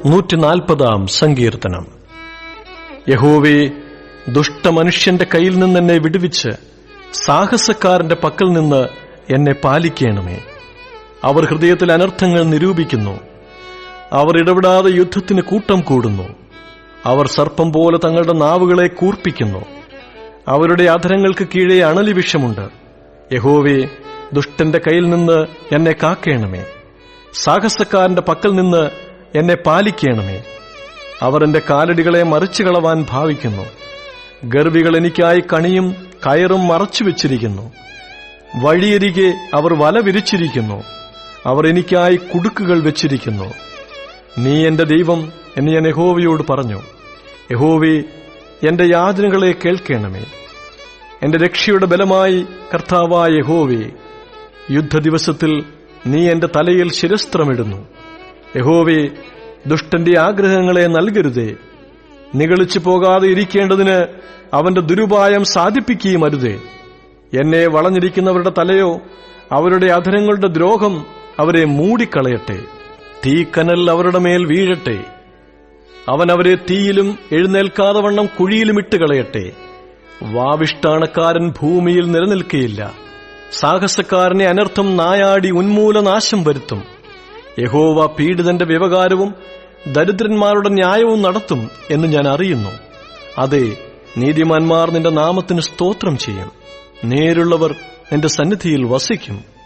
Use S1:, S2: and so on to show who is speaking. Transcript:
S1: 140 സങ്കീർത്തനം. യഹോവേ, ദുഷ്ടമനുഷ്യന്റെ കയ്യിൽ നിന്ന് എന്നെ വിടുവിച്ച് സാഹസക്കാരന്റെ പക്കൽ നിന്ന് എന്നെ പാലിക്കണമേ. അവർ ഹൃദയത്തിൽ അനർത്ഥങ്ങൾ നിരൂപിക്കുന്നു. അവർ ഇടപെടാതെ യുദ്ധത്തിന് കൂട്ടം കൂടുന്നു. അവർ സർപ്പം പോലെ തങ്ങളുടെ നാവുകളെ കൂർപ്പിക്കുന്നു. അവരുടെ അധരങ്ങൾക്ക് കീഴെ അണലി വിഷമുണ്ട്. യഹോവേ, ദുഷ്ടന്റെ കയ്യിൽ നിന്ന് എന്നെ കാക്കേണമേ. സാഹസക്കാരന്റെ പക്കൽ നിന്ന് എന്നെ പാലിക്കണമേ. അവർ എന്റെ കാലടികളെ മറിച്ചു കളവാൻ ഭാവിക്കുന്നു. ഗർവികൾ എനിക്കായി കണിയും കയറും മറച്ചുവെച്ചിരിക്കുന്നു. വഴിയരികെ അവർ വല വിരിച്ചിരിക്കുന്നു. അവർ എനിക്കായി കുടുക്കുകൾ വെച്ചിരിക്കുന്നു. നീ എന്റെ ദൈവം എന്ന് ഞാൻ യഹോവയോട് പറഞ്ഞു. യഹോവേ, എന്റെ യാചനകളെ കേൾക്കണമേ. എന്റെ രക്ഷയുടെ ബലമായി കർത്താവായ യഹോവേ, യുദ്ധദിവസത്തിൽ നീ എന്റെ തലയിൽ ശിരസ്ത്രമിടുന്നു. യഹോവേ, ദുഷ്ടന്റെ ആഗ്രഹങ്ങളെ നൽകരുതേ. നിഗളിച്ചു പോകാതെ ഇരിക്കേണ്ടതിന് അവന്റെ ദുരുപായം സാധിപ്പിക്കുകയും അരുതേ. എന്നെ വളഞ്ഞിരിക്കുന്നവരുടെ തലയോ അവരുടെ അധരങ്ങളുടെ ദ്രോഹം അവരെ മൂടിക്കളയട്ടെ. തീക്കനൽ അവരുടെ മേൽ വീഴട്ടെ. അവൻ അവരെ തീയിലും എഴുന്നേൽക്കാതെ വണ്ണം കുഴിയിലും ഇട്ടുകളയട്ടെ. വാവിഷ്ടാണക്കാരൻ ഭൂമിയിൽ നിലനിൽക്കുകയില്ല. സാഹസക്കാരനെ അനർത്ഥം നായാടി ഉന്മൂലനാശം വരുത്തും. യഹോവ പീഡിതന്റെ വ്യവഹാരവും ദരിദ്രന്മാരുടെ ന്യായവും നടത്തും എന്ന് ഞാൻ അറിയുന്നു. അതെ, നീതിമാന്മാർ നിന്റെ നാമത്തിന് സ്തോത്രം ചെയ്യും. നേരുള്ളവർ നിന്റെ സന്നിധിയിൽ വസിക്കും.